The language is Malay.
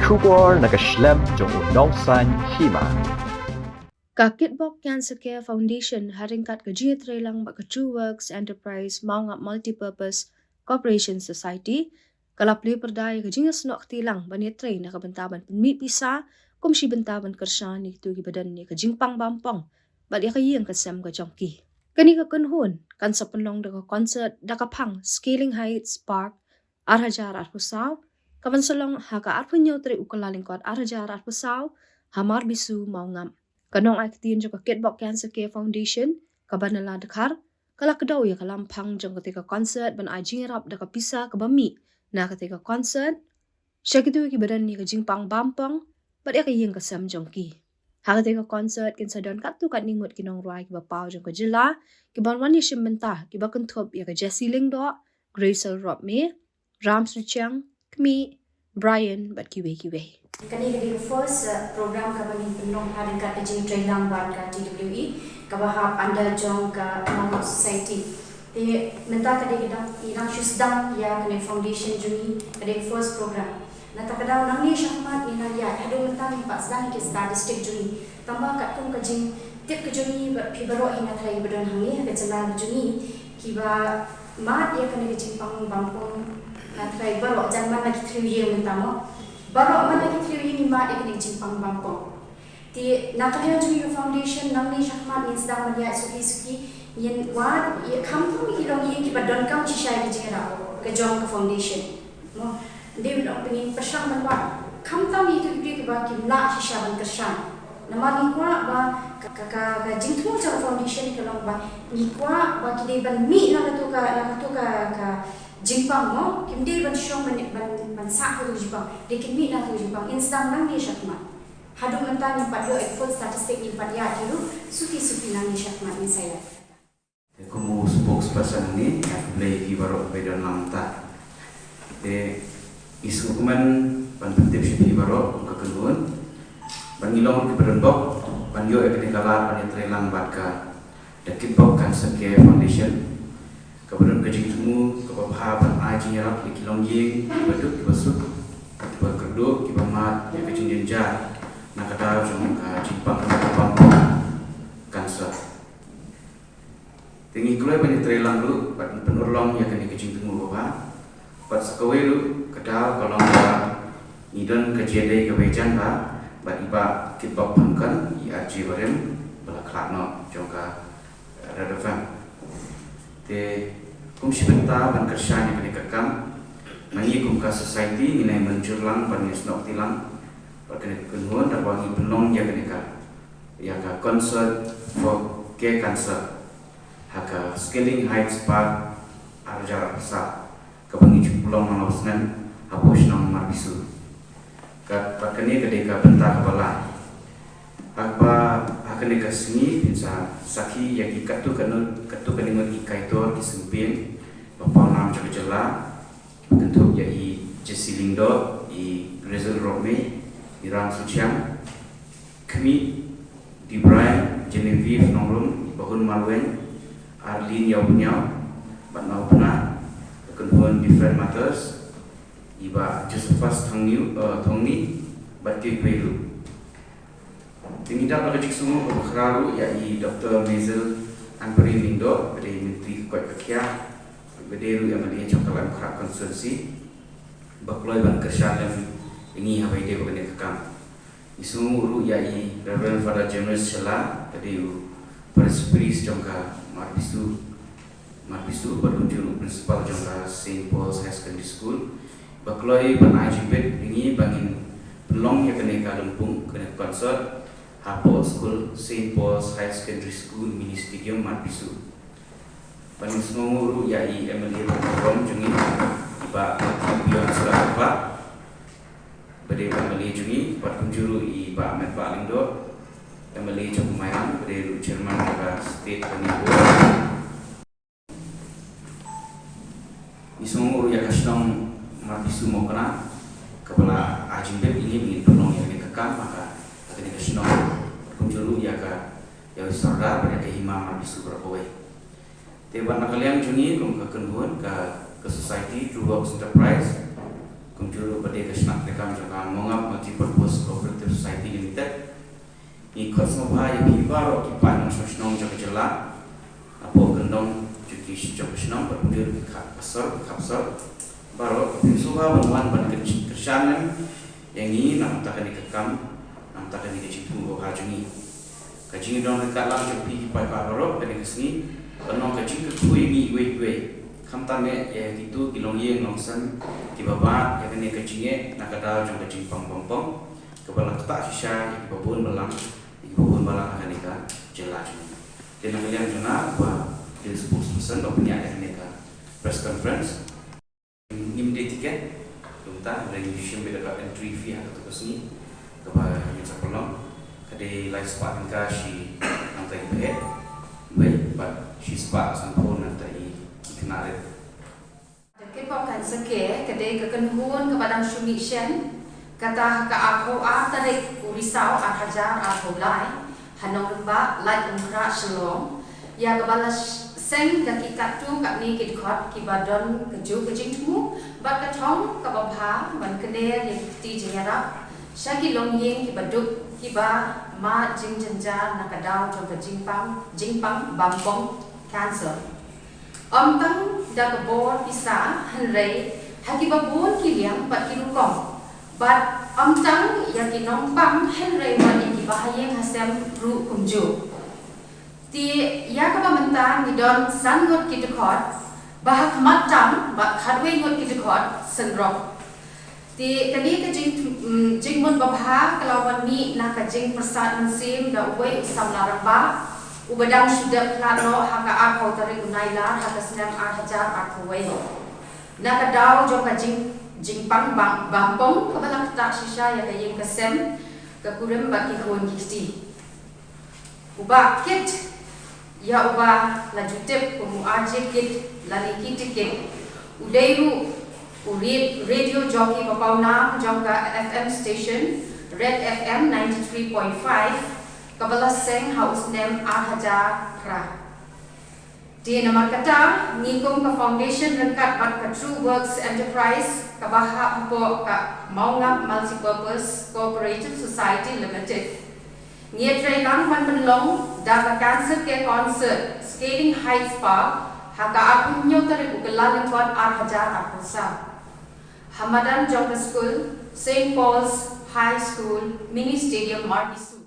Shubor nakaslem jong udongsan hima. Ka Kitbok Cancer Care Foundation haringkat ka G3 lang ba ka True Works Enterprise Maunga Multipurpose Corporation Society kalapli perdaya ka jingas no aktilang banitre na kabantaban penmi pisa kum si bentaban kersa ni tu gibadan ni ka jingpang bampong bad ya kayang kasam ka jongki kani ka kunhun kan sa penlong da ka concert da ka pang Scaling Heights Park arhajar arpusaw kabansalong haka arpunyo tre ukalaling ko arhajar arpusaw hamar bisu maungam kanong aktiin jo ka Kitbok Cancer Care Foundation kabanala dakhar kala kadaw ya kalampang jong ketika concert ban ajing rap da kapisa kabami na ketika concert siya kitu ki badan ni ka jingpang bampong bad ya kayeng kasam jong ki ha ketika concert kin sa don katu kat ningut kinong ruai ki bapaw jong ka jila ki banwan ni shimbenta ki bakun thop ya ka Jessie Lingdo Grace Rob Me Ram Suchang Kmi Brian bad kiwe Kani kadi first program kami penong hari kat Jing Trailang Bar ka TWE kabahap anda jong ka Mama Society. Di menta kadi kita irang syusdang ya kani foundation juni kadi first program. Nata kada nang ni syahmat ina ya hadu menta ni pas dan ki statistik juni. Tambah kat kum ka Jing tip ke juni pibaro ina trai bedon hangi ka jalan juni kiba mat ya kani Jing pang bampung na trai baro jangan lagi 3 year menta mo. Baru mana kita ini mak ikan jimpang bampong. Di nakalian juga foundation nang ni syahmat ni sedang melihat suki yang wad kampung hilong yang kita don kam cisai ke jera ke jong ke foundation. Mo dia nak pengen persang menwad kampung itu kita bagi nak cisai ban kersan. Nama ni kuat ba ka jingtu jong foundation kalau ba ni kuat ba kita ban mi nak tu ka Jimpang mo, kimde ban syong ban sak tu Jimpang, dekin mi na tu Jimpang, instam nang ni syakmat. Hadu mentang ni pada full statistik ni pada dulu, suki nang ni syakmat ni saya. Kamu spokesperson ni, boleh ibarat beda enam tak. Isu kuman ban penting sih ibarat kekeluan, ban ilong keberendok, ban yo ekni kalah ban trelang batka, the Kitbok Cancer Care Foundation. Kemudian kerja temu kebahaban aji nyerap di kilongjing baduk kibasuk kibakerduk kibamat ya kerja jenjar nak ada cuma jipang bangkong kanser tinggi keluar banyak terelang dulu pada penurlong ya kini kerja temu bapa pada sekawai dulu kedal kalau ada nidon kerja dari kebejan ba batiba Kitbok pangkan ya aji barem belakang no jongka relevan te kum sebentar ban kerja ni kena kekam mani kum ka society ni menjurlang ban nisnok tilang kena kenuan dan wangi penong ya kena ya ka concert for care cancer haka Scaling Heights Park arjar besar ka bangi jumplong mangausnan hapus nang marbisu ka pakani kedeka bentar kepala apa akan dikasih bisa saki yang ikatu kanungan ikaitor disempin bapa nam jaga jela bentuk ya Jessie Lingdo Grace Rob Me Ram Suchang Kmi di Brian Genevieve Nongrum Bahun Malwen Arlene Yaunyau Batnau Pena Kekenhuan Different Matters Iba Josephus Thongni Batik Pelu tinggi dapat kerja semua berkeralu iaitu Dr. Mazel Anperi Lindo dari Menteri Kuat Kekia berdiri yang melihat coklat kerap konstitusi berkeluar ban kesehatan ini apa ide bagaimana kekam isu uru iaitu Reverend Father James Shela dari Presbytery jongka Marbisu berkunjung Principal jongka St. Paul's High Secondary School berkeluar ban IGP ini bangin pelong yang kena kalempung kena konsert Apple School, St. Paul's High Secondary School, Mini Stadium, Marbisu. Paling semua guru yai Emily Rom jungi, iba Bion sudah apa? Berdiri Emily jungi, berkunjuru iba Ahmed Balindo, Emily Jokumayan, berdiri Jerman juga State Penipu. Di semua guru yang kasih Marbisu mau kena, kepala Ajimbeb ini tolong yang dikekang maka akan dikasih kunjuru ya ka ya saudara pada kehima Marbisu berapa Teban nakalian jungi kum kekenhuan ke society True Works Enterprise kumjuru pada kesnak rekam juga mengap multipurpose cooperative society limited ikut semua yang baru kipan nasional juga jelas apa gendong juga nasional berpunjul kapsel baru semua bantuan pada kerjaan yang ini nam takkan dikekam nam takkan dikecipu hajungi kacing dong dekat lang cepi kipai baru pada kesini penong kacing kekui ni wei kamtane ya gitu kilong ye ngongsan di bawah ya kene kacingnya nak ada jong kacing pong kepala ketak sisa ya babun balang akan nikah jelas dan kalian jona bahwa di spokesperson opini akan nikah press conference nimde tiket tunta registration beda entry fee atau kesini kepada yang sepelong kade live spot nikah si nanti baik but she spot sampun nanti kenal. Kita akan seke kedai kekenhuan kepada submission kata ke aku tarik kurisau hajar atulai hanong ba light umkra shalom ya kebala seng daki katu kat ni kidkhot kibadon keju kejingmu bat katong kababha ban kene yang ti jengara syagi longyeng kibaduk kiba ma jingjenja nakadau jong jingpang bampong cancer tang da kebor bisa henrei hakibabun kiliang bat kilukong but tang yang kinompang henrei bat ikibahayeng hasem ru kumju ti ya kaba mentang ngidon sangot kidekot bahak matang bat khadwe ngot kidekot senrok ti kani ka jingmun babha kalawan ni na ka jing persat mensim da uwe usam laramba ubadang sudah klaro haka apau tarik unailar haka senam hajar akuwe na ka daw jong ka jingpang bampong kabala tak sisa ya kayeng kasem ka kurem baki hon kiti uba kit ya uba lajutep kumu aje kit laliki tiket udairu radio jockey papau nam jong ka FM station Red FM 93.5 kabala seng house name Hajar Kra. Di nama kata ngikung ke foundation rengkat bat ke True Works Enterprise kabaha upo ka Maungap Multipurpose Cooperative Society Limited. Ngiat relang man penlong da ka cancer care concert Skating Heights Park haka apun nyotari ugelal lingkot Hajar Akusa. Hamadan Jogger School, St. Paul's High School, Mini Stadium Margisu.